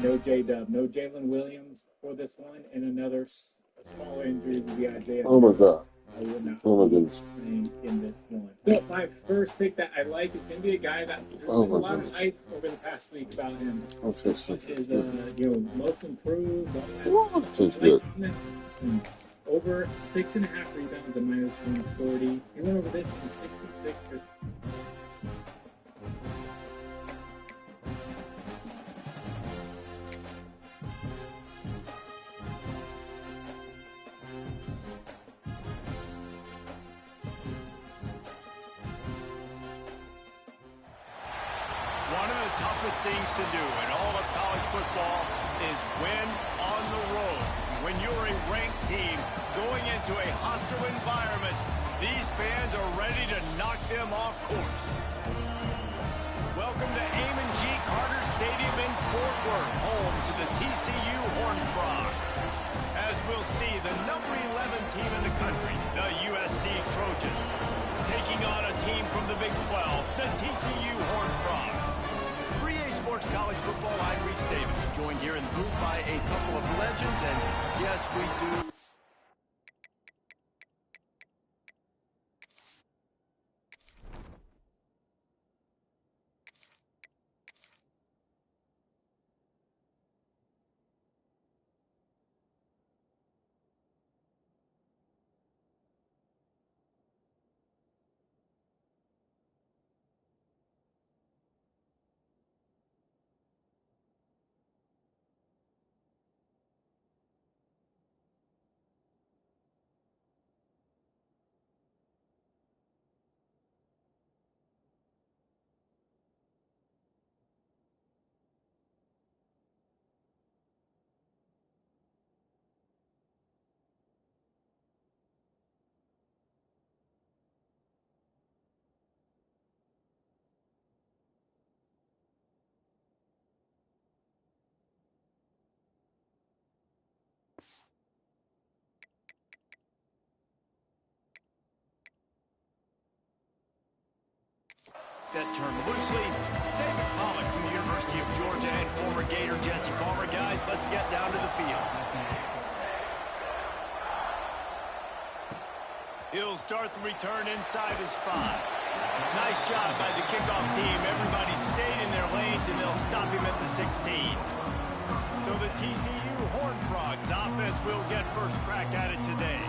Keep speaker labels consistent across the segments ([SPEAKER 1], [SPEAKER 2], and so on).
[SPEAKER 1] No J-Dub, no Jalen Williams for this one, and another smaller injury would be Isaiah.
[SPEAKER 2] Oh my God.
[SPEAKER 1] I will not
[SPEAKER 2] Oh my goodness.
[SPEAKER 1] playing in this one. So my first pick that I like is going to be a guy that there's been a lot of hype over the past week about him.
[SPEAKER 2] That tastes so
[SPEAKER 1] Is
[SPEAKER 2] good.
[SPEAKER 1] most improved,
[SPEAKER 2] That tastes good.
[SPEAKER 1] over 6.5 rebounds and minus 140. He went over this in 66%.
[SPEAKER 3] One of the toughest things to do in all of college football is win on the road. When you're a ranked team going into a hostile environment, these fans are ready to knock them off course. Welcome to Amon G. Carter Stadium in Fort Worth, home to the TCU Horned Frogs. As we'll see, the number 11 team in the country, the USC Trojans, taking on a team from the Big 12, the TCU Horned Frogs. Sports College Football, I'm Reese Davis, joined here in the booth by a couple of legends, and yes, we do. That term loosely. David Pollock from the University of Georgia and former Gator Jesse Palmer. Guys, let's get down to the field. He'll start the return inside his 5. Nice job by the kickoff team. Everybody stayed in their lanes, and they'll stop him at the 16. So the TCU Horned Frogs offense will get first crack at it today.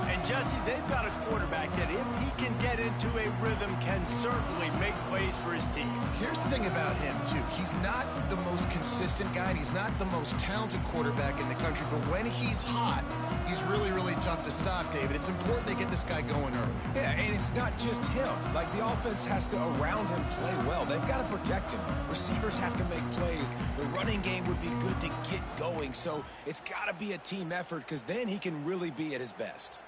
[SPEAKER 3] And Jesse, they've got a quarterback that if he can get into a rhythm can certainly make plays for his team.
[SPEAKER 4] Here's the thing about him, too. He's not the most consistent guy, and he's not the most talented quarterback in the country, but when he's hot, he's really, really tough to stop, David. It's important they get this guy going early.
[SPEAKER 5] Yeah, and it's not just him. Like, the offense has to, around him, play well. They've got to protect him. Receivers have to make plays. The running game would be good to get going, so it's got to be a team effort because then he can really be at his best.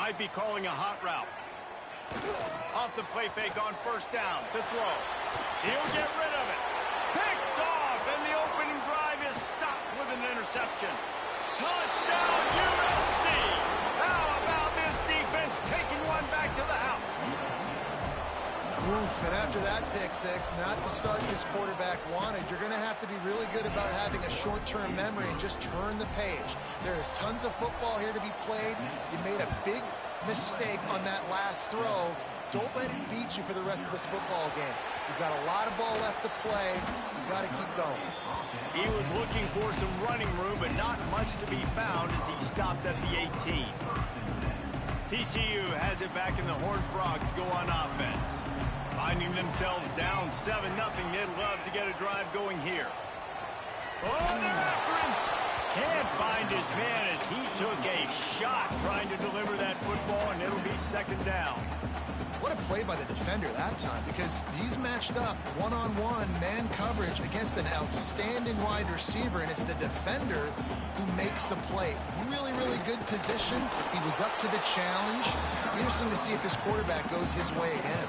[SPEAKER 3] Might be calling a hot route. Off the play fake on first down to throw. He'll get rid of it. Picked off, and the opening drive is stopped with an interception. Touchdown, USC! How about this defense taking one back to the house?
[SPEAKER 4] Oof, and after that pick six, not the start this quarterback wanted. You're going to have to be really good about having a short-term memory and just turn the page. There is tons of football here to be played. You made a big mistake on that last throw. Don't let it beat you for the rest of this football game. You've got a lot of ball left to play. You've got to keep going.
[SPEAKER 3] He was looking for some running room, but not much to be found as he stopped at the 18. TCU has it back, and the Horned Frogs go on offense. Finding themselves down 7-0, they'd love to get a drive going here. Oh, they're after him. Can't find his man as he took a shot trying to deliver that football, and it'll be second down.
[SPEAKER 4] What a play by the defender that time, because he's matched up one-on-one man coverage against an outstanding wide receiver, and it's the defender who makes the play. Really, really good position. He was up to the challenge. Interesting to see if this quarterback goes his way again.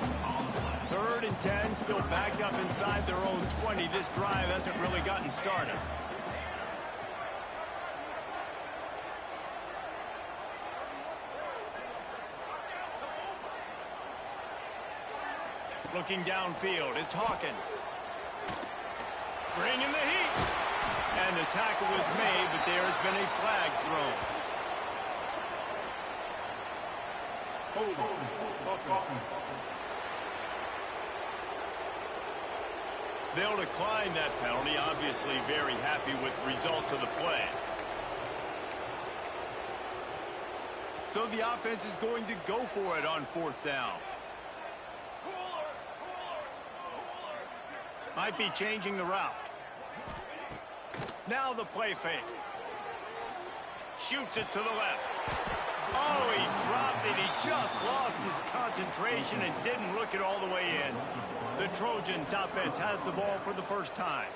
[SPEAKER 3] 3rd and 10, still backed up inside their own 20. This drive hasn't really gotten started. Looking downfield, it's Hawkins. Bringing the heat. And the tackle was made, but there has been a flag thrown. They'll decline that penalty, obviously very happy with results of the play. So the offense is going to go for it on 4th down. Might be changing the route. Now the play fake. Shoots it to the left. Oh, he dropped it. He just lost his concentration and didn't look it all the way in. The Trojans offense has the ball for the first time.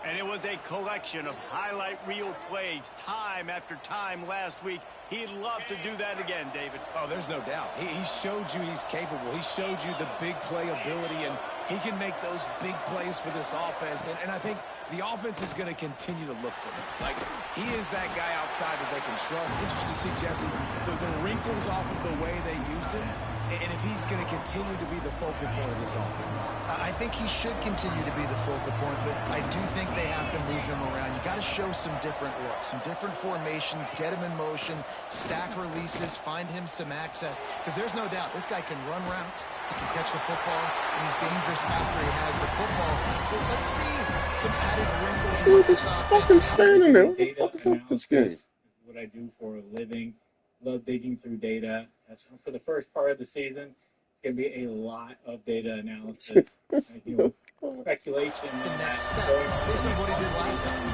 [SPEAKER 3] And it was a collection of highlight reel plays time after time last week. He'd love to do that again, David.
[SPEAKER 5] Oh, there's no doubt. He showed you he's capable. He showed you the big play ability, and he can make those big plays for this offense. And I think the offense is going to continue to look for him. Like, he is that guy outside that they can trust. Interesting to see, Jesse, the wrinkles off of the way they used him. And if he's going to continue to be the focal point of this offense.
[SPEAKER 4] I think he should continue to be the focal point, but I do think they have to move him around. You got to show some different looks, some different formations, get him in motion, stack releases, find him some access. Because there's no doubt this guy can run routes, he can catch the football, and he's dangerous after he has the football. So let's see some added wrinkles in what this offense.
[SPEAKER 2] Fucking standing there. What the
[SPEAKER 1] Data
[SPEAKER 2] fuck is this game?
[SPEAKER 1] analysis is what I do for a living. Love digging through data. So for the first part of the season, it's going to be a lot of data analysis. Speculation.
[SPEAKER 4] The next step, based on what he did last time.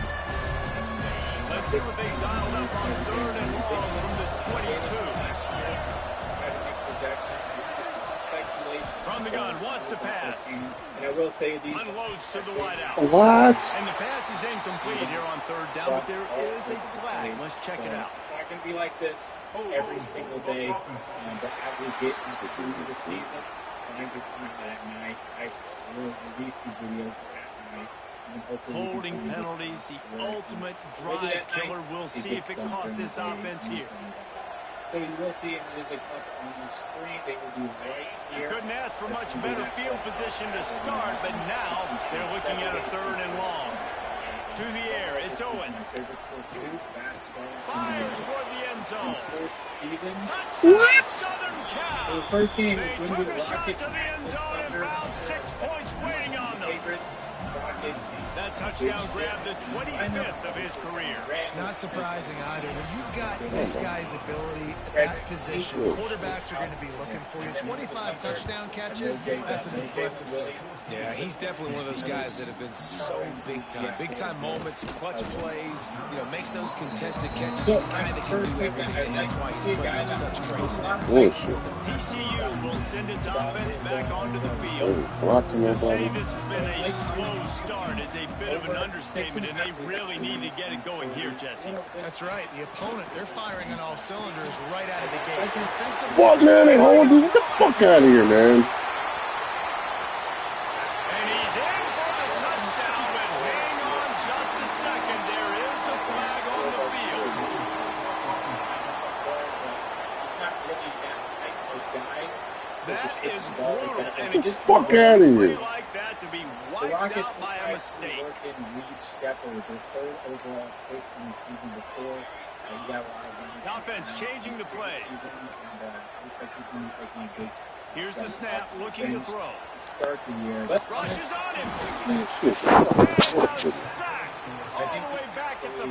[SPEAKER 3] Let's see what they dialed up on 3rd and long from the 22. From the gun, wants to pass.
[SPEAKER 1] And I will say these
[SPEAKER 3] Unloads to the wideout.
[SPEAKER 2] What?
[SPEAKER 3] And the pass is incomplete here on 3rd down, but there is a flag. Let's check it out.
[SPEAKER 1] It's not going to be like this every single day, but as we get through the season, I'm just at night. I will release these videos at night. And hopefully
[SPEAKER 3] Holding penalties, the ultimate drive killer. We'll see if it costs this offense here.
[SPEAKER 1] So you will see it is a couple on the screen. They will be right here.
[SPEAKER 3] Couldn't ask for much better field position to start, but now they're looking at a 3rd and long. To the air, it's Owens. Fires toward the end zone.
[SPEAKER 2] What?
[SPEAKER 3] Southern Cal.
[SPEAKER 1] So the first game
[SPEAKER 3] They
[SPEAKER 1] is
[SPEAKER 3] took
[SPEAKER 1] going to
[SPEAKER 3] a
[SPEAKER 1] be
[SPEAKER 3] shot to
[SPEAKER 1] Rockets.
[SPEAKER 3] the end zone and found 6 points waiting on them.
[SPEAKER 1] Favorites, Rockets.
[SPEAKER 3] That touchdown grabbed the 25th of his career.
[SPEAKER 4] Not surprising either. When you've got this guy's ability at that position, quarterbacks are going to be looking for you. 25 touchdown catches, that's an impressive thing.
[SPEAKER 5] Yeah, he's definitely one of those guys that have been so big time. Big time moments, clutch plays, makes those contested catches. He's a guy that can do everything, and that's why he's putting up such great stats.
[SPEAKER 2] Bullshit.
[SPEAKER 3] TCU will send its offense back onto the field.
[SPEAKER 2] Blocking
[SPEAKER 3] To
[SPEAKER 2] nobody.
[SPEAKER 3] say this has been a slow slow start is a bit of an understatement, and they really need to get it going here, Jesse.
[SPEAKER 4] That's right. The opponent, they're firing on all cylinders right out of the gate.
[SPEAKER 2] Fuck, man, they hold you. Get the fuck out of here, man.
[SPEAKER 3] And he's in for the touchdown, but hang on just a second. There is a flag on the field. That is brutal. And
[SPEAKER 2] Get the fuck out of here.
[SPEAKER 3] Like that to be wiped out by a mistake. The offense changing the play. Here's the snap, looking to throw. Rushes on him. And a sack all the way back at the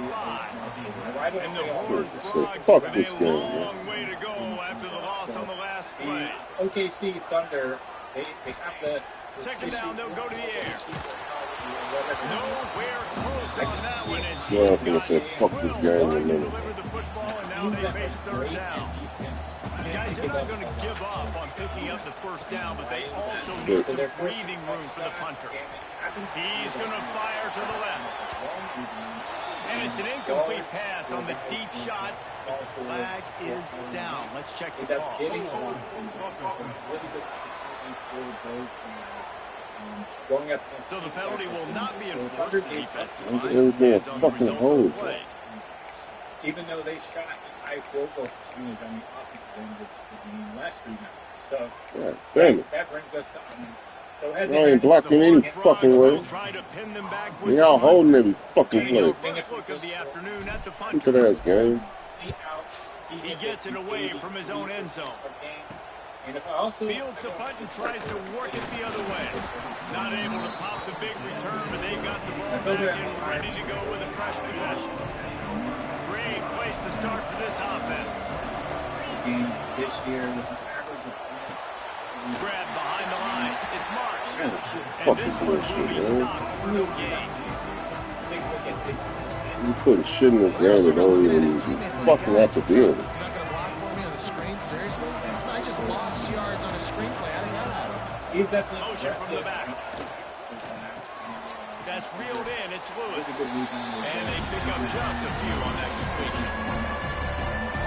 [SPEAKER 3] 5. And the Horned Frogs
[SPEAKER 2] Fuck
[SPEAKER 3] with
[SPEAKER 2] this
[SPEAKER 3] a
[SPEAKER 2] game,
[SPEAKER 3] long way to go after the loss on the last play.
[SPEAKER 1] OKC Thunder, they have the
[SPEAKER 3] second down, they'll go to the air. Nowhere close on that one. As
[SPEAKER 2] Yeah, I'm gonna say fuck this game in a minute.
[SPEAKER 3] deliver the football, and now they face third down. Guys, they're not going to give up on picking up the first down, but they also need some breathing room for the punter. He's going to fire to the left. And it's an incomplete pass on the deep shot. But the flag is down. Let's check the call. So the penalty will not be enforced for defensive
[SPEAKER 2] fucking hold.
[SPEAKER 1] Even though they shot a high field goal percentage on the offensive end, which in the last 3 minutes. So
[SPEAKER 2] damn it.
[SPEAKER 1] that brings us to
[SPEAKER 2] I ain't blocking any fucking way. Y'all holding every fucking play. Stupid ass game.
[SPEAKER 3] He gets it away from his own end zone. Fields the punt and tries to work it the other way. Not able to pop the big return, but they've got the ball back and ready to go with a fresh possession. Great place to start for this offense.
[SPEAKER 1] This year with an average of points.
[SPEAKER 3] Grab behind the line. It's Mark.
[SPEAKER 2] Man, this shit
[SPEAKER 3] And
[SPEAKER 2] fucking
[SPEAKER 3] this one will
[SPEAKER 2] bullshit,
[SPEAKER 3] be
[SPEAKER 2] man.
[SPEAKER 3] stopped for no gain.
[SPEAKER 2] You putting shit in this game that don't even fucking have to deal with.
[SPEAKER 4] You're not going to block for me on the screen? Seriously? I just lost yards on a screenplay. How does that happen?
[SPEAKER 1] He's definitely
[SPEAKER 3] Motion from the back. That's reeled in. It's Lewis. And they pick up just a few on that completion.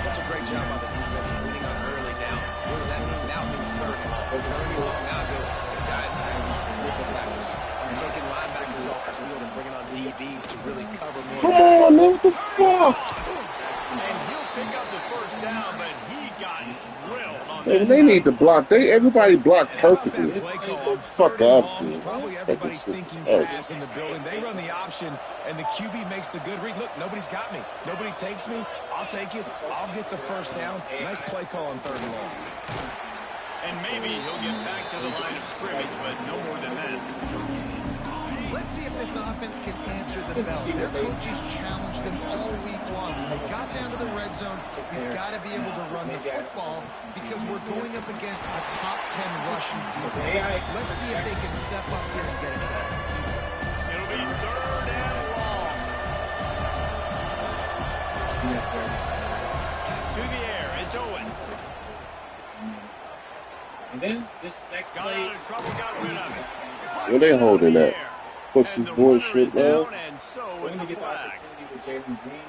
[SPEAKER 5] Such a great job by the defense winning on early downs. What does that mean? Now it means third and long. Third and long. Now go to dive packages to rip it back. Taking linebackers off the field and bringing on DBs to really cover more.
[SPEAKER 2] Come on, man, what the fuck?
[SPEAKER 3] And he'll pick up the first down, but he got drilled on
[SPEAKER 2] Man,
[SPEAKER 3] that.
[SPEAKER 2] they need to block. Everybody blocked perfectly. Fuck the ops, dude.
[SPEAKER 5] Probably everybody thinking pass in the building. They run the option, and the QB makes the good read. Look, nobody's got me. Nobody takes me. I'll take it. I'll get the first down. Nice play call on third and long.
[SPEAKER 3] And maybe he'll get back to the line of scrimmage, but no more than that.
[SPEAKER 4] Let's see if this offense can answer the bell. Their coaches challenged them all week long. When they got down to the red zone, we've got to be able to run the football because we're going up against a top 10 rushing defense. Let's see if they can step up here and get it done.
[SPEAKER 3] It'll be third and long. To the air, it's Owens.
[SPEAKER 1] And then this next
[SPEAKER 3] Got
[SPEAKER 1] play.
[SPEAKER 3] out of trouble, got rid of it.
[SPEAKER 2] Where they holding that? Pussy bullshit, man.
[SPEAKER 3] And so is the flag.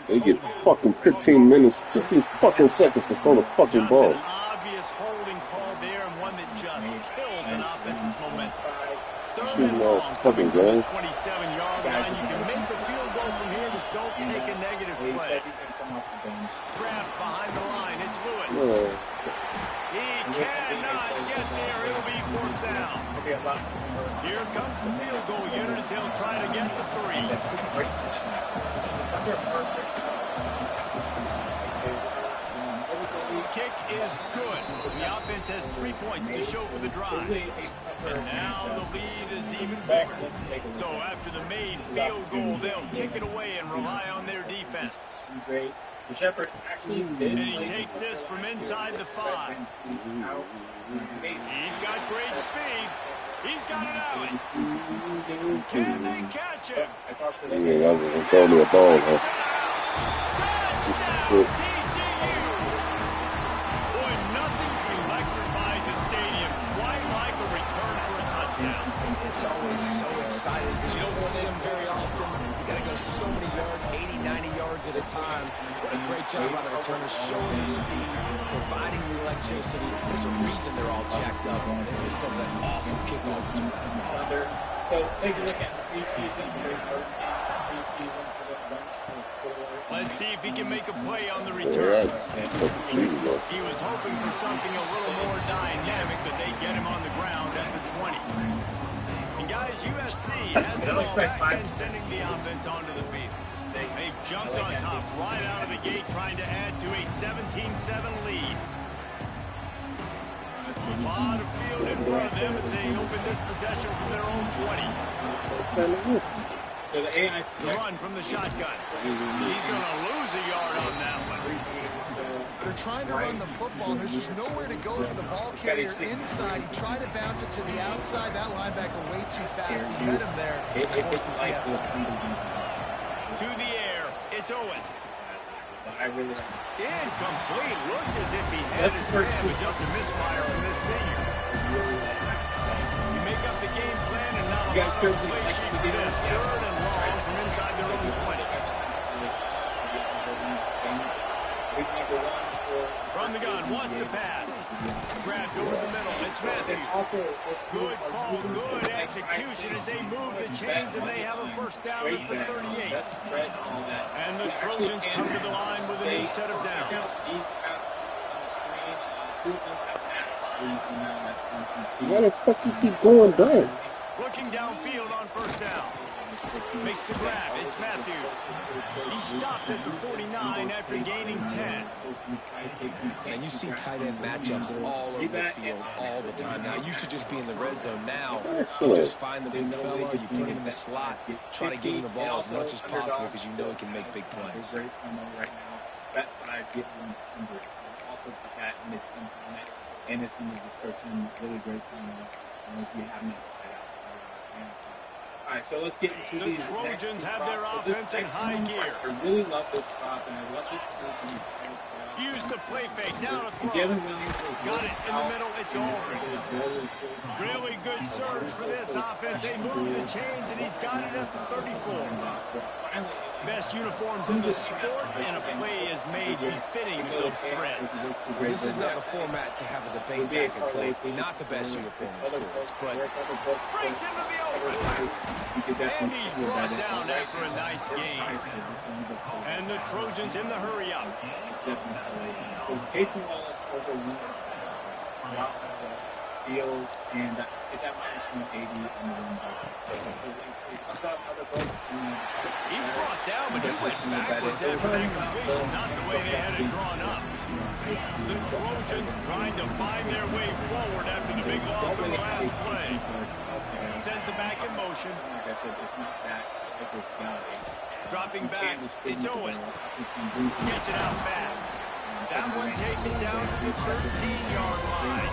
[SPEAKER 2] They get fucking 15 minutes, 15 fucking seconds to throw the fucking ball.
[SPEAKER 3] An obvious holding call there, and one that just kills an offense's momentum.
[SPEAKER 2] Shooting lost fucking game.
[SPEAKER 3] 27-yard line. You can make a field goal from here. Just don't take a negative play. Grab behind the line. It's Lewis. He cannot get there. It'll be fourth down. Here comes the field goal unit as he'll try to get the 3. Kick is good. The offense has 3 points to show for the drive. And now the lead is even bigger. So after the made field goal, they'll kick it away and rely on their defense. And he takes this from inside the 5. He's got great speed. He's got it out. Can they catch it?
[SPEAKER 2] Yeah, that was throw me a ball, huh?
[SPEAKER 3] Touchdown, TCU. Boy, nothing electrifies a stadium quite like a return for a touchdown.
[SPEAKER 5] It's always so excited because you don't see them very often. You got to go so many yards, 80, 90 yards at a time. What a great job by the returners, showing the speed, providing the electricity. There's a reason they're all jacked up. It's because of that awesome kickoff return.
[SPEAKER 1] So take a look at the preseason, the first game of preseason for the 1-4.
[SPEAKER 3] Let's see if he can make a play on the return. He was hoping for something a little more dynamic, but they get him on the ground at the 20. And guys, USC has the ball back and sending the offense onto the field. They've jumped on top right out of the gate, trying to add to a 17-7 lead. A lot of field in front of them as they open this possession from their own 20.
[SPEAKER 1] So
[SPEAKER 3] the run from the shotgun. He's going to lose a yard on that one.
[SPEAKER 4] They're trying to run the football, and there's just nowhere to go for the ball carrier inside. He tried to bounce it to the outside. That linebacker way too fast. He met him there. Forced the TFL.
[SPEAKER 3] To the air, it's Owens. Incomplete. Looked as if he had his man, but just a misfire from this senior. You make up the game plan, and now a lot of play sheet for this. 3rd and long from inside their own 20. From the gun, wants to pass. Grabbed over the middle. It's Matthews. Good call, good execution as they move the chains, and they have a first down at the 38. And the Trojans come to the line with a new set of downs.
[SPEAKER 2] Why the fuck you keep going back?
[SPEAKER 3] Looking downfield on first down. Makes the grab. It's Matthews. He stopped at the 49 after gaining 10.
[SPEAKER 5] And you see tight end matchups all over the field all the time. Now, it used to just be in the red zone. Now, you just find the big fella, you put him in the slot, try to give him the ball as much as possible because you know he can make big plays.
[SPEAKER 1] And it's in the description. Really great promo. If you haven't all right, so let's get into
[SPEAKER 3] the Trojans have their offense in high gear.
[SPEAKER 1] I really love this prop, and I love it.
[SPEAKER 3] Use the play fake, now to throw. Got it in the middle, it's over. Really good surge for this offense. They move the chains, and he's got it at the 34. Best uniforms in the sport, and a play is made befitting those threats.
[SPEAKER 5] This is not the format to have a debate back and forth. Not the best uniform in sports, but
[SPEAKER 3] breaks into the open. And he's brought down after a nice game. And the Trojans in the hurry up.
[SPEAKER 1] It's Casey Wallace over steals, and it's at -180 in the win.
[SPEAKER 3] He's brought down, but he went backwards after that completion, not the way they had it drawn up. The Trojans trying to find their way forward after the big loss on the last play. Sends it back in motion. Dropping back, it's Owens. Gets it out fast. That one takes it down to the 13-yard line.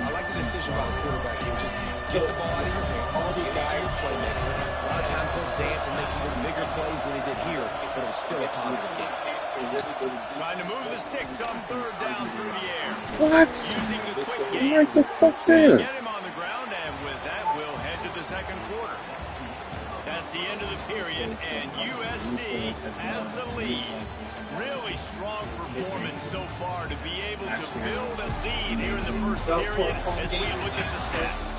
[SPEAKER 5] I like the decision by the quarterback here. Just get the ball out of your hands. Get it to your playmaker. A lot of times he'll dance and make even bigger plays than he did here, but it was still a positive game.
[SPEAKER 3] Trying to move the sticks on 3rd down through the air.
[SPEAKER 2] What?
[SPEAKER 3] Using the quick game.
[SPEAKER 2] Right the fuck there.
[SPEAKER 3] Get him on the ground, and with that, we'll head to the second quarter. That's the end of the period, and USC has the lead. Really strong performance so far to be able to build a lead here in the first period as we look at the stats.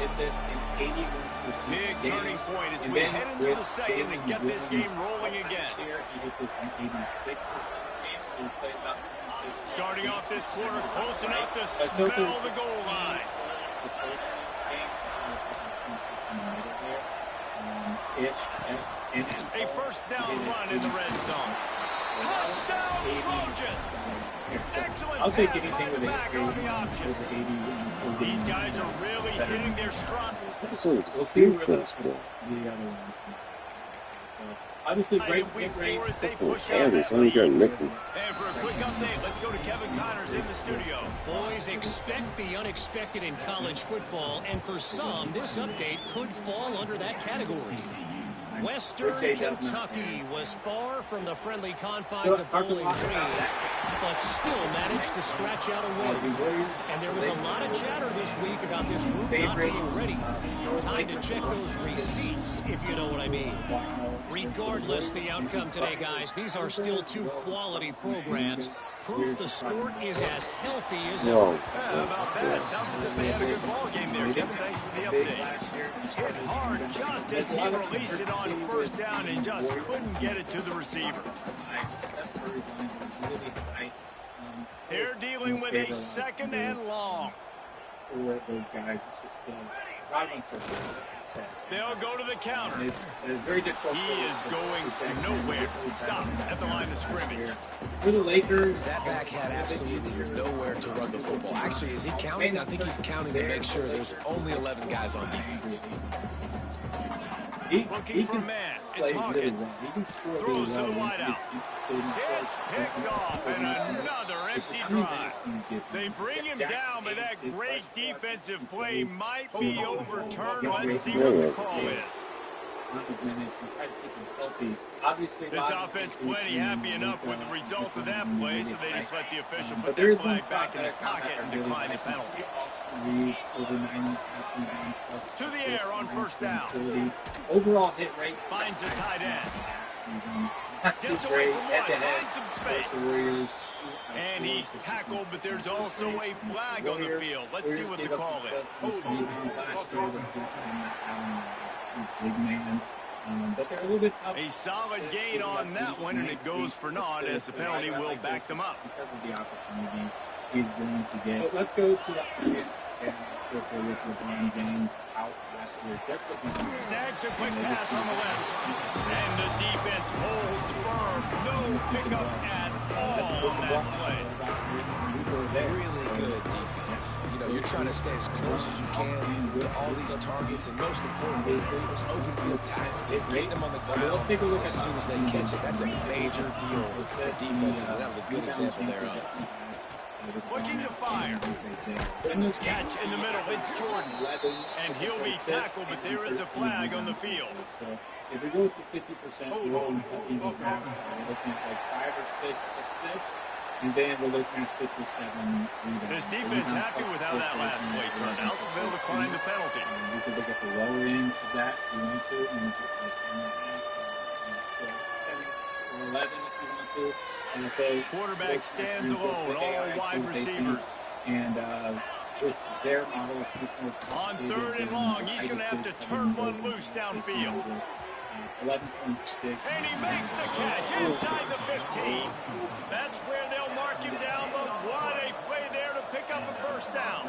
[SPEAKER 3] Big turning point as we head into the second and get this game rolling again. Starting off this quarter close enough to smell the goal line. A first down run in the red zone. Touchdown Trojans! Excellent
[SPEAKER 1] I'll take anything with
[SPEAKER 3] back on the option. These guys are really hitting their stride.
[SPEAKER 1] We'll see where the other one. Obviously, great rates.
[SPEAKER 2] And for a
[SPEAKER 3] quick update, let's go to Kevin Connors in the studio.
[SPEAKER 6] Boys, expect the unexpected in college football, and for some, this update could fall under that category. Western Kentucky was far from the friendly confines of Bowling Green, but still managed to scratch out a win. And there was a lot of chatter this week about this group not being ready. Time to check those receipts, if you know what I mean. Regardless the outcome today, guys, these are still two quality programs. Proof the sport is as healthy as ever.
[SPEAKER 3] Yeah, about that. Sounds as if they had a good ball game there, Kevin. Thanks for the update. Hit hard just as he released it on first down and just couldn't get it to the receiver. They're dealing with a second and long.
[SPEAKER 1] For those guys, it's just right on circle.
[SPEAKER 3] They'll go to the counter.
[SPEAKER 1] It's very difficult.
[SPEAKER 3] He is going nowhere. Stop at the line of scrimmage.
[SPEAKER 1] For the Lakers,
[SPEAKER 5] That back had absolutely nowhere to run the football. Actually, is he counting? I think he's counting to make sure there's only 11 guys on defense.
[SPEAKER 3] Looking for man. It's Hawkins. Throws to the wideout. It's picked off, and another empty drive. They bring him down, but that great defensive play might be overturned. Let's see what the call is. This offense plenty happy enough with the result of that play, so they just let the official put their flag back in his pocket and decline the penalty. To the air on first down.
[SPEAKER 1] Overall hit rate
[SPEAKER 3] finds a tight end.
[SPEAKER 1] Gets
[SPEAKER 3] away from one, finds some space. And he's tackled, but there's also a flag on the field. Let's see what the call is.
[SPEAKER 1] But they're a little bit tough.
[SPEAKER 3] A solid gain on that one, and it goes for naught as the penalty will back them up.
[SPEAKER 1] Because of the opportunity he's going to get. But let's go to the Nuggets and go for LeBron James out last year. Just looking for
[SPEAKER 3] snags a quick pass on the left, and the defense holds firm. No pickup at all on that play.
[SPEAKER 5] Really good defense. You know, you're trying to stay as close as you can to all these targets, and most importantly, those open field tackles. And getting them on the ground as soon as they catch it. That's a major deal for defenses, and that was a good example there of it.
[SPEAKER 3] Looking to fire. Catch in the middle. It's Jordan. And he'll be tackled, but there is a flag on the field.
[SPEAKER 1] So if we go with the 50% roll, we're looking at like 5 or 6 assists. And then we're looking at 6 or 7 rebounds.
[SPEAKER 3] This defense happy with how that last play turned out, so they'll decline the penalty.
[SPEAKER 1] We can look at the lower end of that if you want to, and we can like 10 or 11 if you want to. And so
[SPEAKER 3] quarterback stands alone, all wide receivers.
[SPEAKER 1] And with their models,
[SPEAKER 3] on third and long, he's going to have to turn one loose downfield.
[SPEAKER 1] 11.6.
[SPEAKER 3] And he makes the catch inside the 15. That's where they'll mark him down, but what a play there to pick up a first down.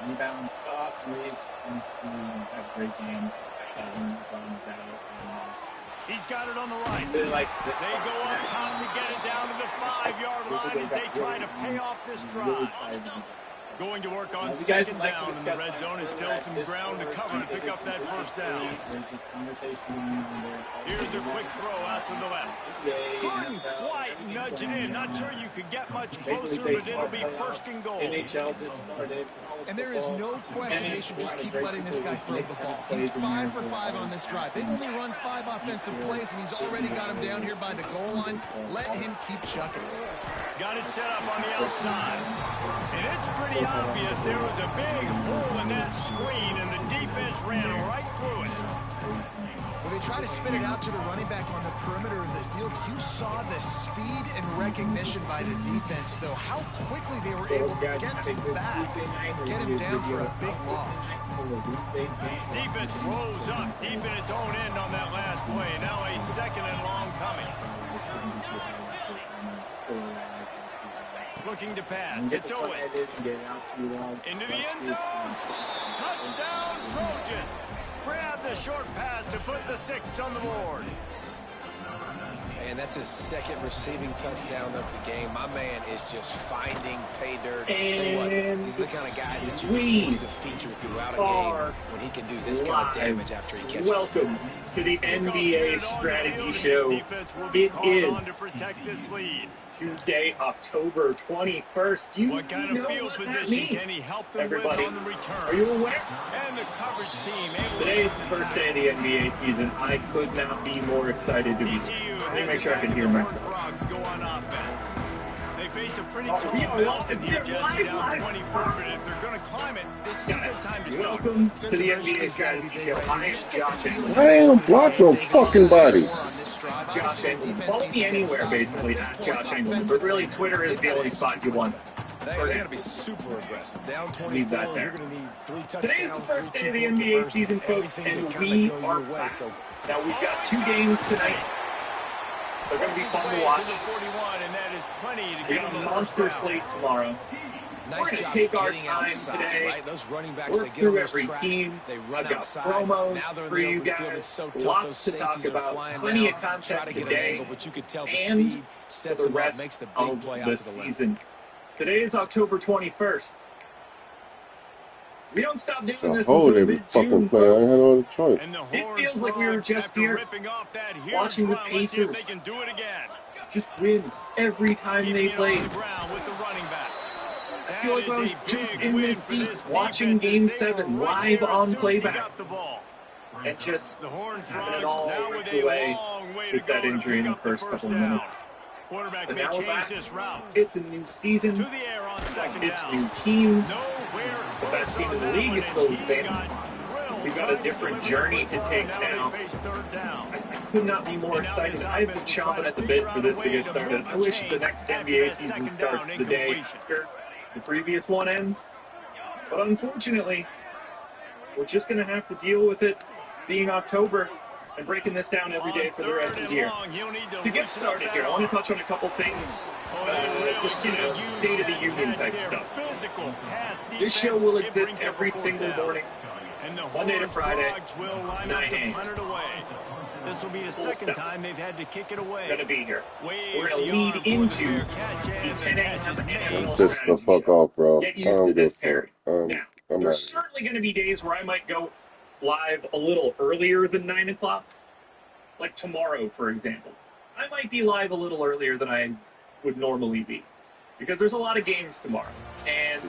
[SPEAKER 1] Rebounds, Austin Reeves tends to have a great game when LeBron is out.
[SPEAKER 3] He's got it on the right. They go up top to get it down to the 5-yard line as they try to pay off this drive. Going to work on second down in the red zone is still some ground to cover to pick up that first down. Here's a quick throw out to the left. Couldn't quite nudge it in. Not sure you could get much closer, but it'll be first and goal.
[SPEAKER 4] And there is no question they should just keep letting this guy throw the ball. He's 5 for 5 on this drive. They've only run 5 offensive plays, and he's already got him down here by the goal line. Let him keep chucking.
[SPEAKER 3] Got it set up on the outside. And it's pretty obvious there was a big hole in that screen, and the defense ran right through it.
[SPEAKER 4] When they try to spin it out to the running back on the perimeter of the field, you saw the speed and recognition by the defense, though. How quickly they were able to get him back, get him down for a big loss.
[SPEAKER 3] Defense rolls up deep in its own end on that last play. Now a second and long coming. Looking to pass. It's Owens. Into the end zone. Touchdown, Trojans. Grab the short pass to put the 6 on the board.
[SPEAKER 5] And that's his second receiving touchdown of the game. My man is just finding pay dirt. Tell you what, these are the kind of guys that you continue to feature throughout a game when he can do this kind of damage after he catches.
[SPEAKER 1] Welcome to the NBA Strategy Show.
[SPEAKER 3] It is to protect this lead.
[SPEAKER 1] Tuesday, October 21st.
[SPEAKER 3] What kind of field position can he help them with on the return?
[SPEAKER 1] Are you aware?
[SPEAKER 3] And the coverage team.
[SPEAKER 1] Today is the first day of the NBA season. I could not be more excited to be here. Let me make sure I can hear myself.
[SPEAKER 3] Frogs go on offense. They face a pretty tall mountain here, Jesse, down 24, but if they're going to climb it, this is a good time to start.
[SPEAKER 1] Welcome to the NBA Strategy Show. I am Josh Engel.
[SPEAKER 2] Damn, block your fucking body.
[SPEAKER 1] Josh Engel. Follow me anywhere, basically, at Josh Engel. But really, Twitter is the only spot you want.
[SPEAKER 5] They got to be super aggressive. Down 24,
[SPEAKER 1] Leave that there.
[SPEAKER 5] You're going to need 3 touchdowns.
[SPEAKER 1] Today is the first day of the NBA season, folks, and we are back. Now, we've got 2 games tonight. They're going to be fun to watch. We got a monster slate tomorrow. We're going to take our time today, work through every team. I've got promos for you guys, lots to talk about, plenty of content today, and for the rest of the season. Today is October 21st. We don't stop doing this until mid-June,
[SPEAKER 2] player. I had no other choice.
[SPEAKER 1] It feels like we were just here watching the Pacers just win every time they played. I feel like I was just in this seat watching Game 7 live on playback. And just had it all ripped away with that injury in the first couple of minutes. But now we're back. It's a new season. It's new teams. The best team in the league is still the same. We've got a different journey to take now. I could not be more excited. I've been chomping at the bit for this to get started. I wish the next NBA season starts the day after the previous one ends. But unfortunately, we're just going to have to deal with it being October and breaking this down every day for the rest of the year. To get started here, I want to touch on a couple things, just, State of the Union type stuff. This show will exist every single morning, Monday to Friday, 9 a.m.
[SPEAKER 3] This will be the second time they've had to kick it away.
[SPEAKER 1] Going to be here. We're going to lead into the 10 a.m. NFL
[SPEAKER 2] Piss the fuck off, bro.
[SPEAKER 1] Get used to this period. Now,
[SPEAKER 2] I'm
[SPEAKER 1] there's certainly going to be days where I might go live a little earlier than 9 o'clock. Like tomorrow, for example. I might be live a little earlier than I would normally be. Because there's a lot of games tomorrow. And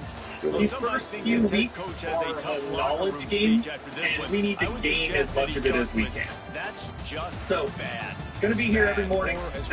[SPEAKER 1] these first few weeks are a knowledge game, and we need to gain as much of it as we can. So, going to be here every morning, 9